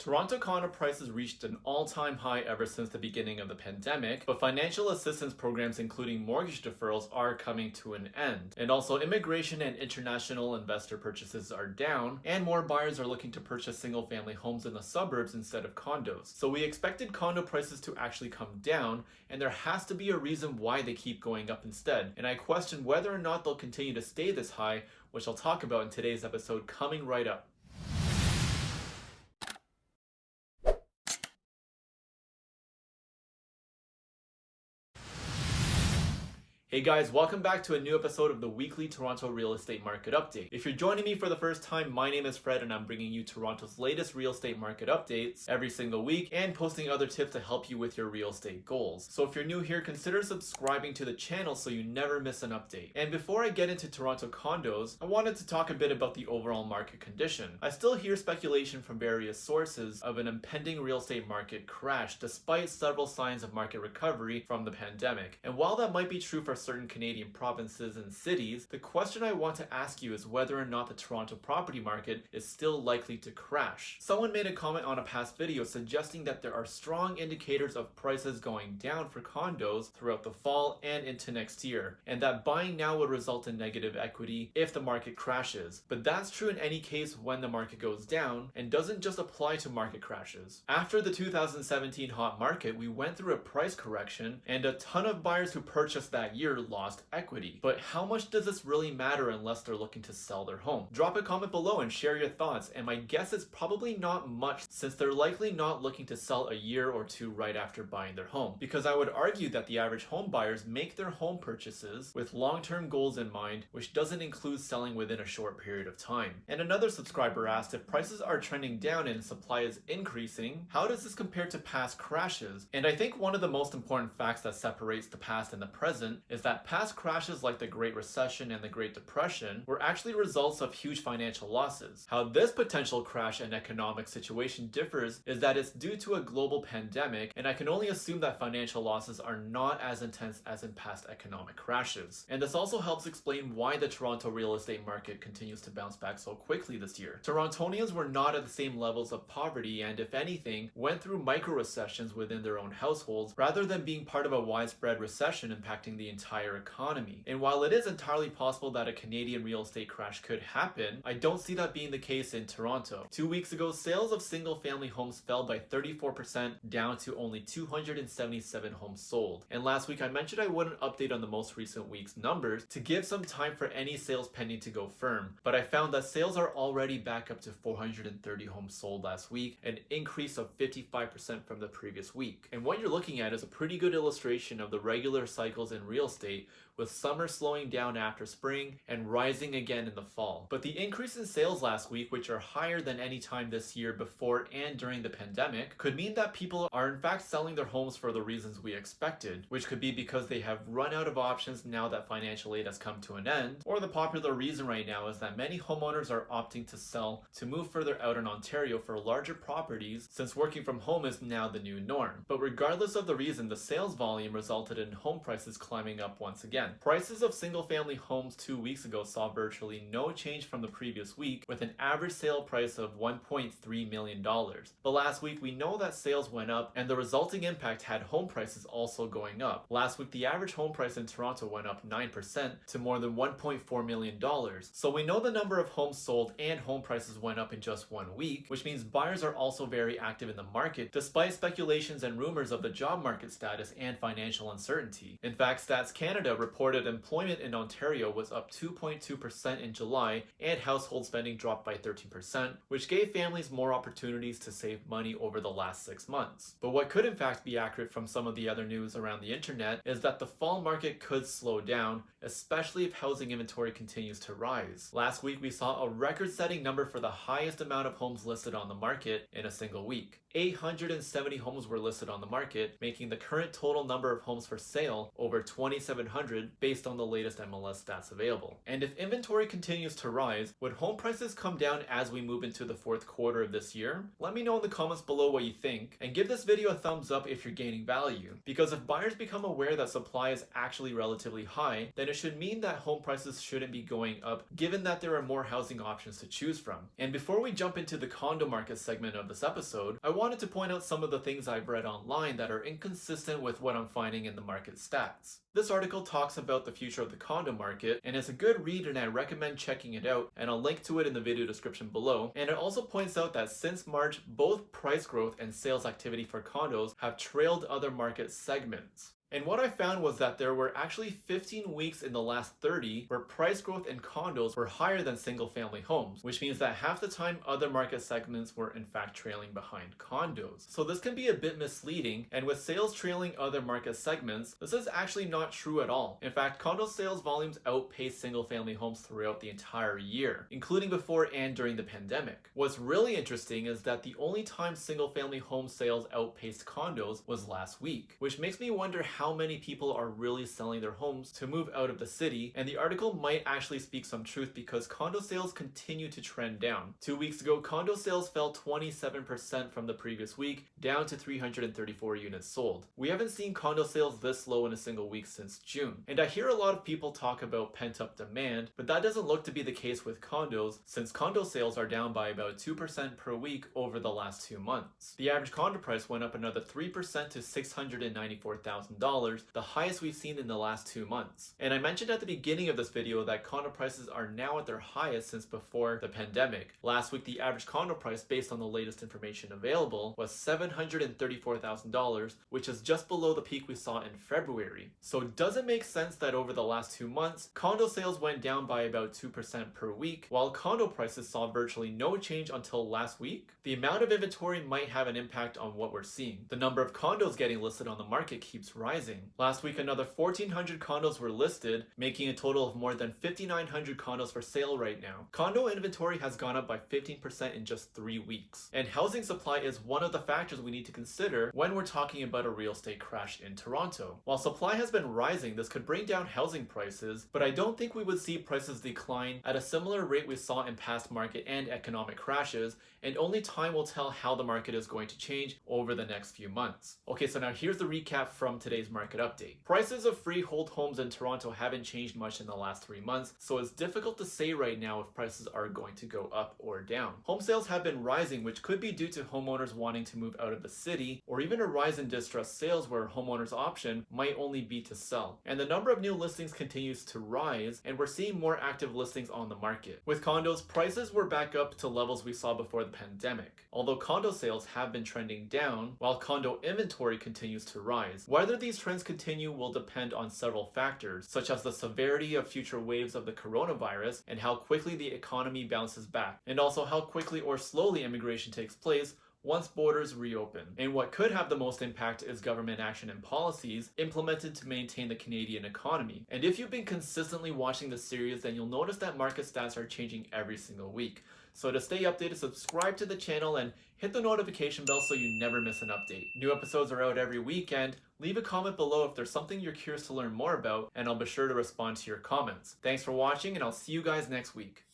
Toronto condo prices reached an all-time high ever since the beginning of the pandemic, but financial assistance programs including mortgage deferrals are coming to an end. And also immigration and international investor purchases are down, and more buyers are looking to purchase single-family homes in the suburbs instead of condos. So we expected condo prices to actually come down, and there has to be a reason why they keep going up instead. And I question whether or not they'll continue to stay this high, which I'll talk about in today's episode coming right up. Hey guys, welcome back to a new episode of the weekly Toronto Real Estate Market Update. If you're joining me for the first time, my name is Fred and I'm bringing you Toronto's latest real estate market updates every single week and posting other tips to help you with your real estate goals. So if you're new here, consider subscribing to the channel so you never miss an update. And before I get into Toronto condos, I wanted to talk a bit about the overall market condition. I still hear speculation from various sources of an impending real estate market crash despite several signs of market recovery from the pandemic. And while that might be true for certain Canadian provinces and cities, the question I want to ask you is whether or not the Toronto property market is still likely to crash. Someone made a comment on a past video suggesting that there are strong indicators of prices going down for condos throughout the fall and into next year, and that buying now would result in negative equity if the market crashes. But that's true in any case when the market goes down, and doesn't just apply to market crashes. After the 2017 hot market, we went through a price correction, and a ton of buyers who purchased that year lost equity. But how much does this really matter unless they're looking to sell their home? Drop a comment below and share your thoughts, and my guess is probably not much, since they're likely not looking to sell a year or two right after buying their home. Because I would argue that the average home buyers make their home purchases with long-term goals in mind, which doesn't include selling within a short period of time. And another subscriber asked, if prices are trending down and supply is increasing, how does this compare to past crashes? And I think one of the most important facts that separates the past and the present is that past crashes like the Great Recession and the Great Depression were actually results of huge financial losses. How this potential crash and economic situation differs is that it's due to a global pandemic, and I can only assume that financial losses are not as intense as in past economic crashes. And this also helps explain why the Toronto real estate market continues to bounce back so quickly this year. Torontonians were not at the same levels of poverty, and if anything, went through micro recessions within their own households rather than being part of a widespread recession impacting the entire economy. And while it is entirely possible that a Canadian real estate crash could happen, I don't see that being the case in Toronto. 2 weeks ago, sales of single-family homes fell by 34%, down to only 277 homes sold. And last week I mentioned I wouldn't update on the most recent week's numbers to give some time for any sales pending to go firm, but I found that sales are already back up to 430 homes sold last week, an increase of 55% from the previous week. And what you're looking at is a pretty good illustration of the regular cycles in real estate, with summer slowing down after spring and rising again in the fall. But the increase in sales last week, which are higher than any time this year before and during the pandemic, could mean that people are in fact selling their homes for the reasons we expected, which could be because they have run out of options now that financial aid has come to an end, or the popular reason right now is that many homeowners are opting to sell to move further out in Ontario for larger properties, since working from home is now the new norm. But regardless of the reason, the sales volume resulted in home prices climbing up once again. Prices of single-family homes 2 weeks ago saw virtually no change from the previous week, with an average sale price of $1.3 million. But last week we know that sales went up, and the resulting impact had home prices also going up. Last week the average home price in Toronto went up 9% to more than $1.4 million. So we know the number of homes sold and home prices went up in just 1 week, which means buyers are also very active in the market despite speculations and rumors of the job market status and financial uncertainty. In fact, Stats Canada reported employment in Ontario was up 2.2% in July, and household spending dropped by 13%, which gave families more opportunities to save money over the last 6 months. But what could in fact be accurate from some of the other news around the internet is that the fall market could slow down, especially if housing inventory continues to rise. Last week we saw a record-setting number for the highest amount of homes listed on the market in a single week. 870 homes were listed on the market, making the current total number of homes for sale over 26 2,700 based on the latest MLS stats available. And if inventory continues to rise, would home prices come down as we move into the fourth quarter of this year? Let me know in the comments below what you think, and give this video a thumbs up if you're gaining value. Because if buyers become aware that supply is actually relatively high, then it should mean that home prices shouldn't be going up, given that there are more housing options to choose from. And before we jump into the condo market segment of this episode, I wanted to point out some of the things I've read online that are inconsistent with what I'm finding in the market stats. This article talks about the future of the condo market, and it's a good read and I recommend checking it out, and I'll link to it in the video description below. And it also points out that since March, both price growth and sales activity for condos have trailed other market segments. And what I found was that there were actually 15 weeks in the last 30 where price growth in condos were higher than single family homes, which means that half the time other market segments were in fact trailing behind condos. So this can be a bit misleading, and with sales trailing other market segments, this is actually not true at all. In fact, condo sales volumes outpaced single family homes throughout the entire year, including before and during the pandemic. What's really interesting is that the only time single family home sales outpaced condos was last week, which makes me wonder how many people are really selling their homes to move out of the city, and the article might actually speak some truth because condo sales continue to trend down. 2 weeks ago, condo sales fell 27% from the previous week, down to 334 units sold. We haven't seen condo sales this low in a single week since June. And I hear a lot of people talk about pent-up demand, but that doesn't look to be the case with condos, since condo sales are down by about 2% per week over the last 2 months. The average condo price went up another 3% to $694,000, the highest we've seen in the last 2 months. And I mentioned at the beginning of this video that condo prices are now at their highest since before the pandemic. Last week, the average condo price based on the latest information available was $734,000, which is just below the peak we saw in February. So does it make sense that over the last 2 months, condo sales went down by about 2% per week, while condo prices saw virtually no change until last week? The amount of inventory might have an impact on what we're seeing. The number of condos getting listed on the market keeps rising. Last week, another 1,400 condos were listed, making a total of more than 5,900 condos for sale right now. Condo inventory has gone up by 15% in just 3 weeks. And housing supply is one of the factors we need to consider when we're talking about a real estate crash in Toronto. While supply has been rising, this could bring down housing prices, but I don't think we would see prices decline at a similar rate we saw in past market and economic crashes, and only time will tell how the market is going to change over the next few months. Okay, so now here's the recap from today's market update. Prices of freehold homes in Toronto haven't changed much in the last 3 months, so it's difficult to say right now if prices are going to go up or down. Home sales have been rising, which could be due to homeowners wanting to move out of the city, or even a rise in distressed sales where homeowners' option might only be to sell. And the number of new listings continues to rise, and we're seeing more active listings on the market. With condos, prices were back up to levels we saw before the pandemic, although condo sales have been trending down, while condo inventory continues to rise. Whether these trends continue will depend on several factors, such as the severity of future waves of the coronavirus and how quickly the economy bounces back, and also how quickly or slowly immigration takes place once borders reopen. And what could have the most impact is government action and policies implemented to maintain the Canadian economy. And if you've been consistently watching this series, then you'll notice that market stats are changing every single week. So to stay updated, subscribe to the channel and hit the notification bell so you never miss an update. New episodes are out every week, and leave a comment below if there's something you're curious to learn more about, and I'll be sure to respond to your comments. Thanks for watching, and I'll see you guys next week.